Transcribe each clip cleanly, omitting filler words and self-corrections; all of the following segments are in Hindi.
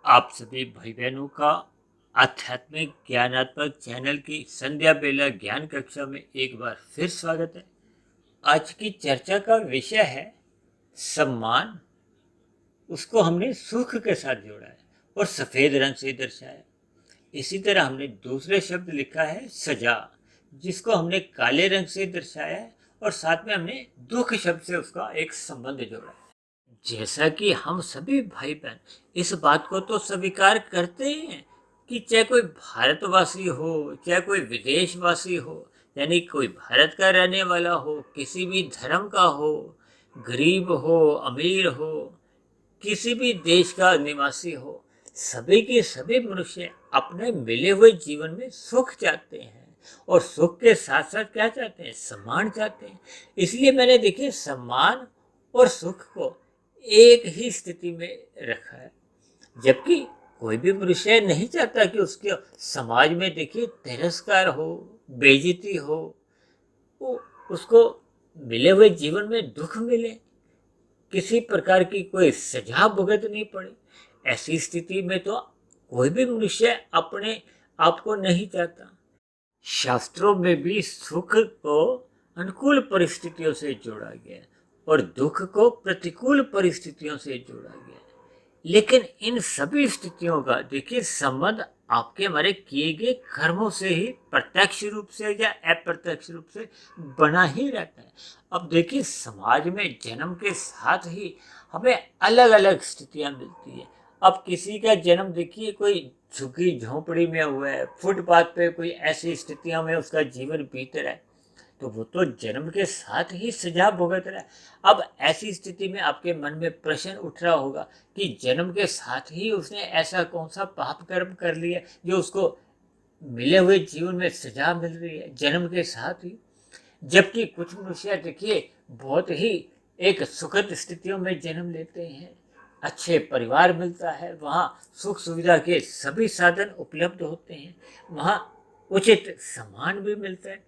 आप सभी भाई बहनों का आध्यात्मिक ज्ञानात्मक चैनल की संध्या बेला ज्ञान कक्षा में एक बार फिर स्वागत है। आज की चर्चा का विषय है सम्मान। उसको हमने सुख के साथ जोड़ा है और सफेद रंग से दर्शाया। इसी तरह हमने दूसरे शब्द लिखा है सजा, जिसको हमने काले रंग से दर्शाया है और साथ में हमने दुख शब्द से उसका एक संबंध जोड़ा है। जैसा कि हम सभी भाई बहन इस बात को तो स्वीकार करते ही हैं कि चाहे कोई भारतवासी हो, चाहे कोई विदेशवासी हो, यानी कोई भारत का रहने वाला हो, किसी भी धर्म का हो, गरीब हो, अमीर हो, किसी भी देश का निवासी हो, सभी के सभी मनुष्य अपने मिले हुए जीवन में सुख चाहते हैं और सुख के साथ साथ क्या चाहते हैं? सम्मान चाहते हैं। इसलिए मैंने देखिए सम्मान और सुख को एक ही स्थिति में रखा है, जबकि कोई भी मनुष्य नहीं चाहता कि उसके समाज में देखिए तिरस्कार हो, बेइज्जती हो, वो उसको मिले हुए जीवन में दुख मिले, किसी प्रकार की कोई सजा भुगतनी पड़े। ऐसी स्थिति में तो कोई भी मनुष्य अपने आप को नहीं चाहता। शास्त्रों में भी सुख को अनुकूल परिस्थितियों से जोड़ा गया और दुख को प्रतिकूल परिस्थितियों से जोड़ा गया। लेकिन इन सभी स्थितियों का देखिए संबंध आपके हमारे किए गए कर्मों से ही प्रत्यक्ष रूप से या अप्रत्यक्ष रूप से बना ही रहता है। अब देखिए समाज में जन्म के साथ ही हमें अलग अलग स्थितियां मिलती है। अब किसी का जन्म देखिए कोई झुग्गी झोंपड़ी में हुआ है, फुटपाथ पे कोई ऐसी स्थितियों में उसका जीवन बीत रहा है, तो वो तो जन्म के साथ ही सजा भुगत रहा है। अब ऐसी स्थिति में आपके मन में प्रश्न उठ रहा होगा कि जन्म के साथ ही उसने ऐसा कौन सा पाप कर्म कर लिया जो उसको मिले हुए जीवन में सजा मिल रही है जन्म के साथ ही। जबकि कुछ मनुष्य देखिए बहुत ही एक सुखद स्थितियों में जन्म लेते हैं, अच्छे परिवार मिलता है, वहाँ सुख सुविधा के सभी साधन उपलब्ध होते हैं, वहाँ उचित सम्मान भी मिलता है।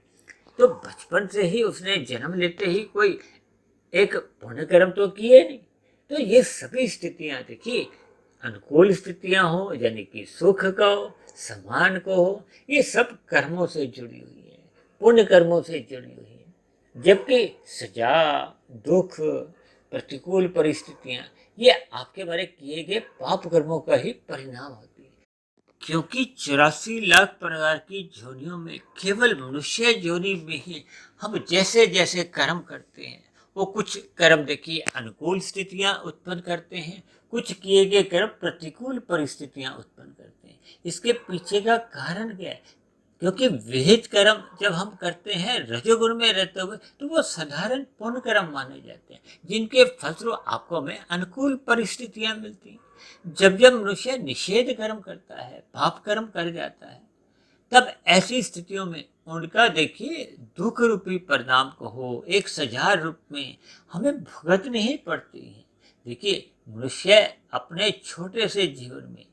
तो बचपन से ही उसने जन्म लेते ही कोई एक पुण्य कर्म तो किए नहीं। तो ये सभी स्थितियां देखिए अनुकूल स्थितियां हो, यानी कि सुख का हो, सम्मान को हो, ये सब कर्मों से जुड़ी हुई है, पुण्य कर्मों से जुड़ी हुई है। जबकि सजा, दुख, प्रतिकूल परिस्थितियां ये आपके बारे किए गए पाप कर्मों का ही परिणाम होती है। क्योंकि 84 लाख प्रकार की जोनियों में केवल मनुष्य जोनि में ही हम जैसे जैसे कर्म करते हैं, वो कुछ कर्म देखिए अनुकूल स्थितियां उत्पन्न करते हैं, कुछ किए गए कर्म प्रतिकूल परिस्थितियां उत्पन्न करते हैं। इसके पीछे का कारण क्या है? क्योंकि विहित कर्म जब हम करते हैं रजोगुण में रहते हुए तो वो साधारण पुण्य कर्म माने जाते हैं, जिनके फलस्वरूप आपको में अनुकूल परिस्थितियां मिलती हैं। जब जब मनुष्य निषेध कर्म करता है, पाप कर्म कर जाता है, तब ऐसी स्थितियों में उनका देखिए दुख रूपी परिणाम को हो एक सजा रूप में हमें भुगतनी ही पड़ती है। देखिए मनुष्य अपने छोटे से जीवन में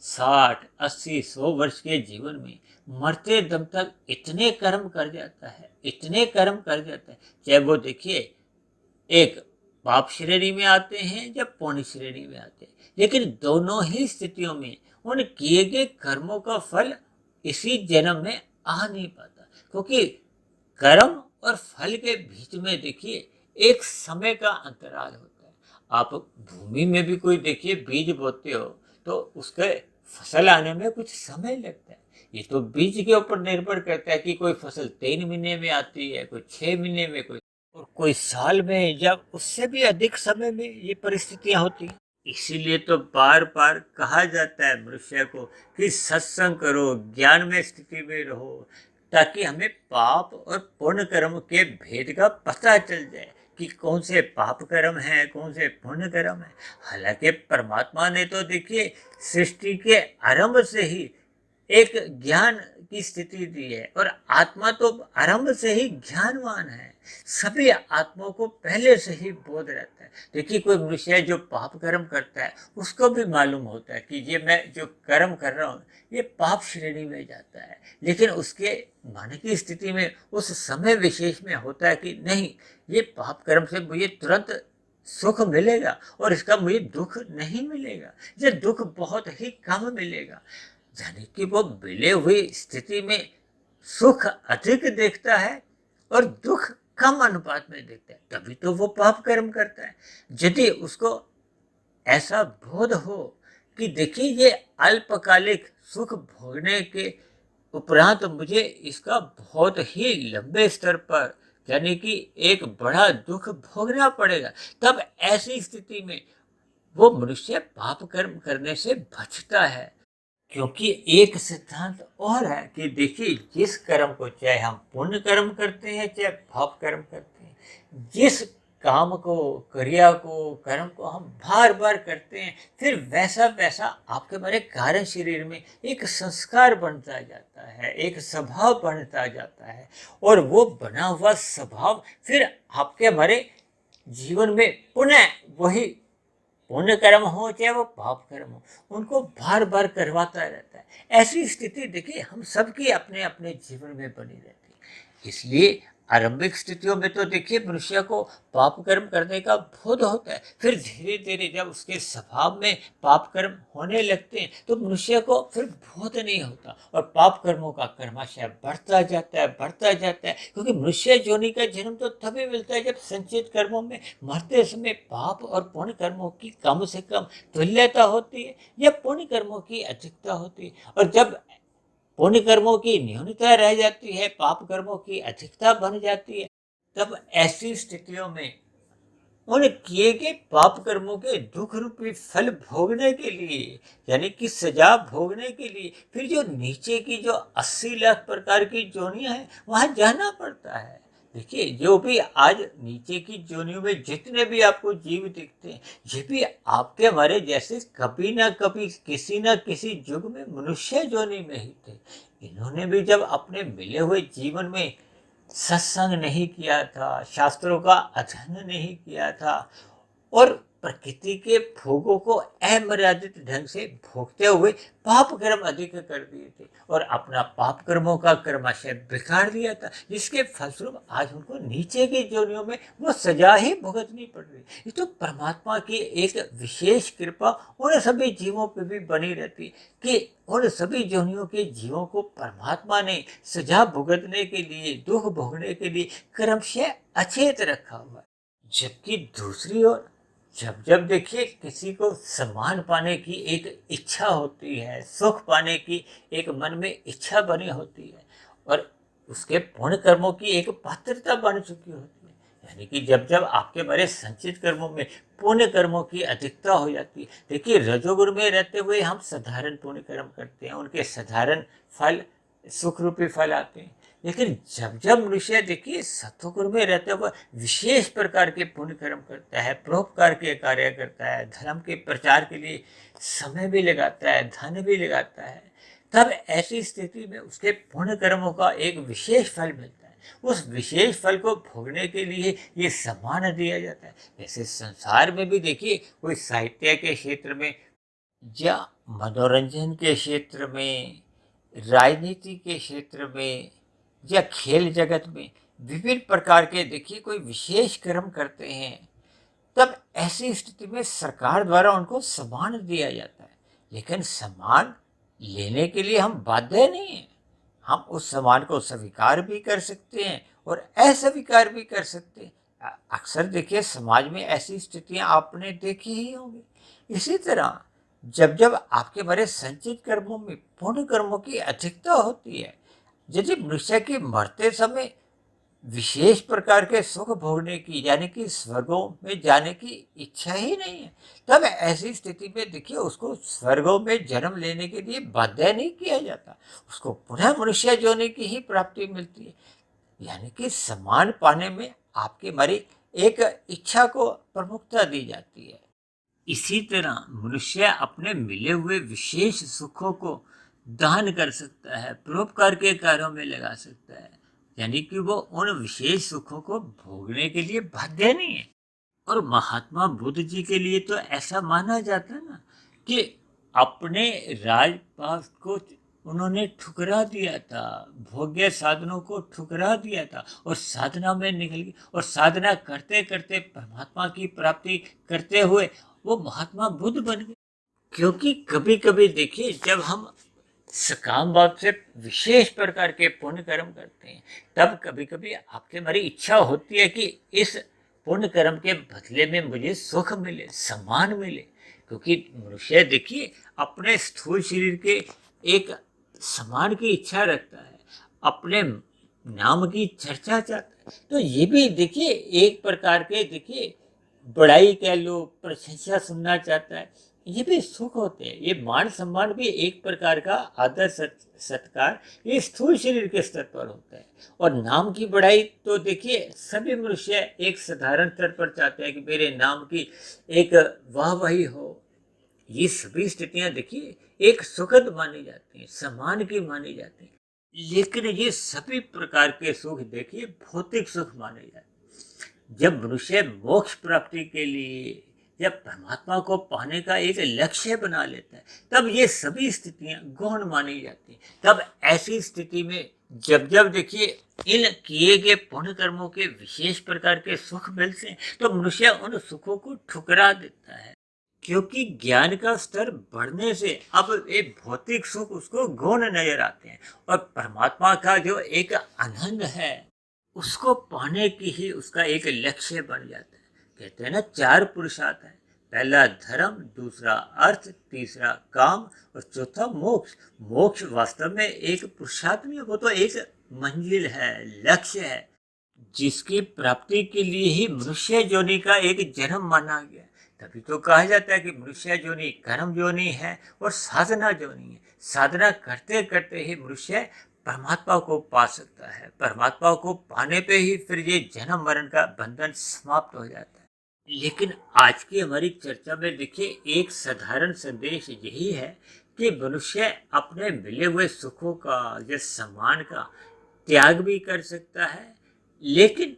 60, 80, 100 वर्ष के जीवन में मरते दम तक इतने कर्म कर जाता है, इतने कर्म कर जाता है, चाहे वो देखिए एक पाप श्रेणी में आते हैं या पुण्य श्रेणी में आते हैं, लेकिन दोनों ही स्थितियों में उन किए गए कर्मों का फल इसी जन्म में आ नहीं पाता। क्योंकि कर्म और फल के बीच में देखिए एक समय का अंतराल होता है। आप भूमि में भी कोई देखिए बीज बोते हो तो उसके फसल आने में कुछ समय लगता है। ये तो बीज के ऊपर निर्भर करता है कि कोई फसल 3 महीने में आती है, कोई 6 महीने में, कोई साल में, या उससे भी अधिक समय में ये परिस्थितियां होती हैं। इसीलिए तो बार बार कहा जाता है मनुष्य को कि सत्संग करो, ज्ञान में स्थिति में रहो, ताकि हमें पाप और पुण्य कर्म के भेद का पता चल जाए कि कौन से पाप कर्म है, कौन से पुण्य कर्म है। हालांकि परमात्मा ने तो देखिए सृष्टि के आरंभ से ही एक ज्ञान की स्थिति दी है और आत्मा तो आरंभ से ही ज्ञानवान है। सभी आत्माओं को पहले से ही बोध रहता है। देखिए कोई मनुष्य जो पाप कर्म करता है उसको भी मालूम होता है कि ये मैं जो कर्म कर रहा हूँ ये पाप श्रेणी में जाता है, लेकिन उसके मन की स्थिति में उस समय विशेष में होता है कि नहीं, ये पाप कर्म से मुझे तुरंत सुख मिलेगा और इसका मुझे दुख नहीं मिलेगा, या दुख बहुत ही कम मिलेगा। यानी कि वो मिले हुई स्थिति में सुख अधिक देखता है और दुख कम अनुपात में देखता है, तभी तो वो पाप कर्म करता है। यदि उसको ऐसा बोध हो कि देखिए ये अल्पकालिक सुख भोगने के उपरांत मुझे इसका बहुत ही लंबे स्तर पर यानी कि एक बड़ा दुख भोगना पड़ेगा, तब ऐसी स्थिति में वो मनुष्य पाप कर्म करने से बचता है। क्योंकि एक सिद्धांत और है कि देखिए, जिस कर्म को चाहे हम पुण्य कर्म करते हैं चाहे पाप कर्म करते हैं, जिस काम को, क्रिया को, कर्म को हम बार बार करते हैं, फिर वैसा वैसा आपके हमारे कारण शरीर में एक संस्कार बनता जाता है, एक स्वभाव बनता जाता है, और वो बना हुआ स्वभाव फिर आपके हमारे जीवन में पुनः वही पुण्य कर्म हो चाहे वो पाप कर्म हो, उनको बार बार करवाता रहता है। ऐसी स्थिति देखिए हम सबकी अपने अपने जीवन में बनी रहती है। इसलिए आरंभिक स्थितियों में तो देखिए मनुष्य को पाप कर्म करने का बोध होता है, फिर धीरे धीरे जब उसके स्वभाव में पाप कर्म होने लगते हैं तो मनुष्य को फिर बोध नहीं होता और पाप कर्मों का कर्माशय बढ़ता जाता है, बढ़ता जाता है। क्योंकि मनुष्य योनि का जन्म तो तभी मिलता है जब संचित कर्मों में मरते समय पाप और पुण्य कर्मों की कम से कम तुल्यता होती है या पुण्य कर्मों की अधिकता होती है। और जब पुण्य कर्मों की न्यूनता रह जाती है, पाप कर्मों की अधिकता बन जाती है, तब ऐसी स्थितियों में उन किए गए पाप कर्मों के दुख रूपी फल भोगने के लिए यानी कि सजा भोगने के लिए फिर जो नीचे की जो 80 लाख प्रकार की जोनियां हैं वहां जाना पड़ता है। देखिए, जो भी आज नीचे की जोनियों में जितने भी आपको जीव दिखते हैं, ये भी आपके हमारे जैसे कभी ना कभी किसी ना किसी युग में मनुष्य जोनि में ही थे। इन्होंने भी जब अपने मिले हुए जीवन में सत्संग नहीं किया था, शास्त्रों का अध्ययन नहीं किया था और प्रकृति के भोगों को अमर्यादित ढंग से भोगते हुए पाप कर्म अधिक कर दिए थे और अपना पाप कर्मों का कर्माशय बिगाड़ दिया था, जिसके फलस्वरूप आज उनको नीचे की जोनियों में वो सजा ही भुगतनी पड़ रही। ये तो परमात्मा की एक विशेष कृपा उन सभी जीवों पर भी बनी रहती कि उन सभी जोनियों के जीवों को परमात्मा ने सजा भुगतने के लिए, दुख भोगने के लिए क्रमशः अचेत रखा हुआ है। जबकि दूसरी ओर जब जब देखिए किसी को सम्मान पाने की एक इच्छा होती है, सुख पाने की एक मन में इच्छा बनी होती है और उसके पुण्य कर्मों की एक पात्रता बन चुकी होती है, यानी कि जब जब आपके बड़े संचित कर्मों में पुण्य कर्मों की अधिकता हो जाती है। देखिए, रजोगुण में रहते हुए हम साधारण पुण्य कर्म करते हैं, उनके साधारण फल, सुख रूपी फल आते हैं। लेकिन जब जब मनुष्य देखिए सत्वगुण में रहते हुए विशेष प्रकार के पुण्य कर्म करता है, परोपकार के कार्य करता है, धर्म के प्रचार के लिए समय भी लगाता है, धन भी लगाता है, तब ऐसी स्थिति में उसके पुण्य कर्मों का एक विशेष फल मिलता है। उस विशेष फल को भोगने के लिए ये सम्मान दिया जाता है। जैसे संसार में भी देखिए कोई साहित्य के क्षेत्र में या मनोरंजन के क्षेत्र में, राजनीति के क्षेत्र में या खेल जगत में विभिन्न प्रकार के देखिए कोई विशेष कर्म करते हैं, तब ऐसी स्थिति में सरकार द्वारा उनको सम्मान दिया जाता है। लेकिन सम्मान लेने के लिए हम बाध्य नहीं हैं। हम उस सम्मान को स्वीकार भी कर सकते हैं और अस्वीकार भी कर सकते हैं। अक्सर देखिए समाज में ऐसी स्थितियां आपने देखी ही होंगी। इसी तरह जब जब आपके बड़े संचित कर्मों में पुण्य कर्मों की अधिकता होती है, यदि मनुष्य की मरते समय विशेष प्रकार के सुख भोगने की यानी कि स्वर्गों में जाने की इच्छा ही नहीं है, तब ऐसी स्थिति में देखिए उसको स्वर्गों में जन्म लेने के लिए बाध्य नहीं किया जाता, उसको पुनः मनुष्य योनि की ही प्राप्ति मिलती है। यानी कि सम्मान पाने में आपकी मरी एक इच्छा को प्रमुखता दी जाती है। इसी तरह मनुष्य अपने मिले हुए विशेष सुखों को दान कर सकता है, परोपकार के कार्यों में लगा सकता है, यानी कि वो उन विशेष सुखों को भोगने के लिए बाध्य नहीं है। और महात्मा बुद्ध जी के लिए तो ऐसा माना जाता है ना कि अपने राजपाट को उन्होंने ठुकरा दिया था, भोग्य साधनों को ठुकरा दिया था और साधना में निकल गई और साधना करते करते परमात्मा की प्राप्ति करते हुए वो महात्मा बुद्ध बन गए। क्योंकि कभी कभी देखिए, जब हम सकाम भाव से विशेष प्रकार के पुण्य कर्म करते हैं, तब कभी कभी आपके हमारी इच्छा होती है कि इस पुण्य कर्म के बदले में मुझे सुख मिले, सम्मान मिले। क्योंकि मनुष्य देखिए अपने स्थूल शरीर के एक सम्मान की इच्छा रखता है, अपने नाम की चर्चा चाहता है। तो ये भी देखिए एक प्रकार के देखिए बड़ाई कह लो, प्रशंसा सुनना चाहता है। ये भी सुख होते हैं, ये मान सम्मान भी एक प्रकार का आदर सत्कार ये स्थूल शरीर के स्तर पर होता है। और नाम की बढ़ाई तो देखिए सभी मनुष्य एक साधारण स्तर पर चाहते हैं कि मेरे नाम की एक वाहवाही हो। ये सभी स्थितियां देखिए एक सुखद मानी जाती हैं, सम्मान की मानी जाती हैं। लेकिन ये सभी प्रकार के सुख देखिए भौतिक सुख माने जाते हैं। जब मनुष्य मोक्ष प्राप्ति के लिए, जब परमात्मा को पाने का एक लक्ष्य बना लेता है, तब ये सभी स्थितियां गौण मानी जाती हैं। तब ऐसी स्थिति में जब जब देखिए इन किए गए पुण्य कर्मों के विशेष प्रकार के सुख मिलते हैं, तो मनुष्य उन सुखों को ठुकरा देता है। क्योंकि ज्ञान का स्तर बढ़ने से अब एक भौतिक सुख उसको गौण नजर आते हैं और परमात्मा का जो एक आनंद है उसको पाने की ही उसका एक लक्ष्य बन जाता है। कहते हैं ना, चार पुरुषार्थ है, पहला धर्म, दूसरा अर्थ, तीसरा काम और चौथा मोक्ष। मोक्ष वास्तव में एक पुरुषार्थ नहीं है, वो तो एक मंजिल है, लक्ष्य है, जिसकी प्राप्ति के लिए ही मनुष्य योनि का एक जन्म माना गया। तभी तो कहा जाता है कि मनुष्य योनि कर्म योनि है और साधना योनि है। साधना करते करते ही मनुष्य परमात्मा को पा सकता है। परमात्मा को पाने पे ही फिर ये जन्म मरण का बंधन समाप्त हो जाता है। लेकिन आज की हमारी चर्चा में देखिए एक साधारण संदेश यही है कि मनुष्य अपने मिले हुए सुखों का या सम्मान का त्याग भी कर सकता है, लेकिन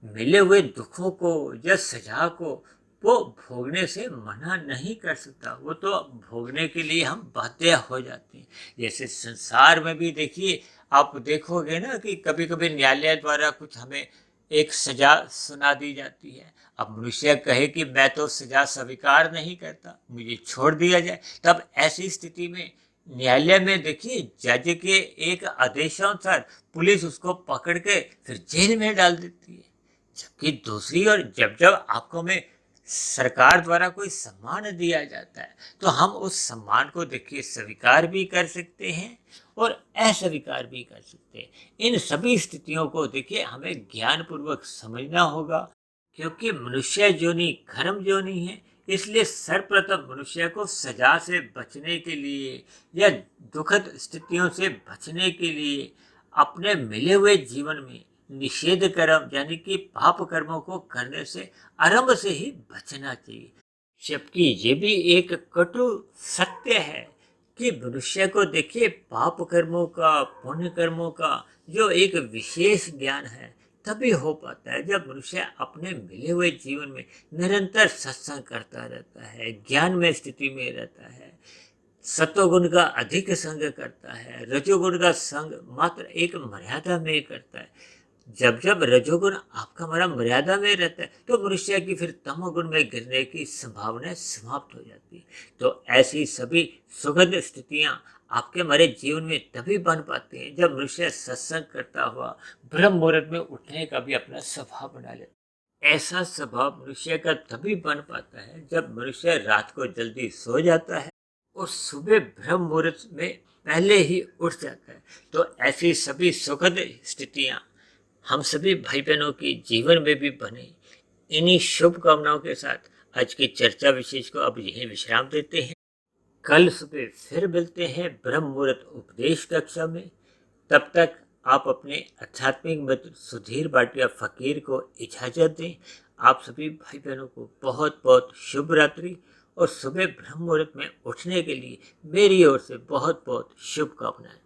मिले हुए दुखों को या सजा को वो भोगने से मना नहीं कर सकता। वो तो भोगने के लिए हम बाध्य हो जाते हैं। जैसे संसार में भी देखिए, आप देखोगे ना कि कभी कभी न्यायालय द्वारा कुछ हमें एक सजा सुना दी जाती है। अब मनुष्य कहे कि मैं तो सजा स्वीकार नहीं करता, मुझे छोड़ दिया जाए, तब ऐसी स्थिति में न्यायालय में देखिए जज के एक आदेशानुसार पुलिस उसको पकड़ के फिर जेल में डाल देती है। जबकि दूसरी ओर जब जब आपको में सरकार द्वारा कोई सम्मान दिया जाता है, तो हम उस सम्मान को देखिए स्वीकार भी कर सकते हैं और अस्वीकार भी कर सकते हैं। इन सभी स्थितियों को देखिए हमें ज्ञान पूर्वक समझना होगा। क्योंकि मनुष्य योनि कर्म योनि है, इसलिए सर्वप्रथम मनुष्य को सजा से बचने के लिए या दुखद स्थितियों से बचने के लिए अपने मिले हुए जीवन में निषेध कर्म यानी कि पाप कर्मों को करने से आरंभ से ही बचना चाहिए। जबकि ये भी एक कटु सत्य है कि मनुष्य को देखिए पाप कर्मों का, पुण्य कर्मों का जो एक विशेष ज्ञान है तभी हो पाता है जब मनुष्य अपने मिले हुए जीवन में निरंतर सत्संग करता रहता है, ज्ञान में स्थिति में रहता है, सत्वगुण का अधिक संग करता है, रजोगुण का संग मात्र एक मर्यादा में करता है। जब जब रजोगुण आपका हमारा मर्यादा में रहता है, तो मनुष्य की फिर तमोगुण में गिरने की संभावना समाप्त हो जाती है। तो ऐसी सभी सुखद स्थितियां आपके हमारे जीवन में तभी बन पाती हैं जब मनुष्य सत्संग करता हुआ ब्रह्म मुहूर्त में उठने का भी अपना स्वभाव बना लेता है। ऐसा स्वभाव मनुष्य का तभी बन पाता है जब मनुष्य रात को जल्दी सो जाता है और सुबह ब्रह्म मुहूर्त में पहले ही उठ जाता है। तो ऐसी सभी सुखद स्थितियां हम सभी भाई बहनों की जीवन में भी बने। इन्हीं शुभकामनाओं के साथ आज की चर्चा विशेष को अब यही विश्राम देते हैं। कल सुबह फिर मिलते हैं ब्रह्म मुहूर्त उपदेश कक्षा में। तब तक आप अपने आध्यात्मिक मित्र सुधीर भाटिया फकीर को इजाजत दें। आप सभी भाई बहनों को बहुत बहुत शुभ रात्रि और सुबह ब्रह्म मुहूर्त में उठने के लिए मेरी ओर से बहुत बहुत शुभकामनाएं।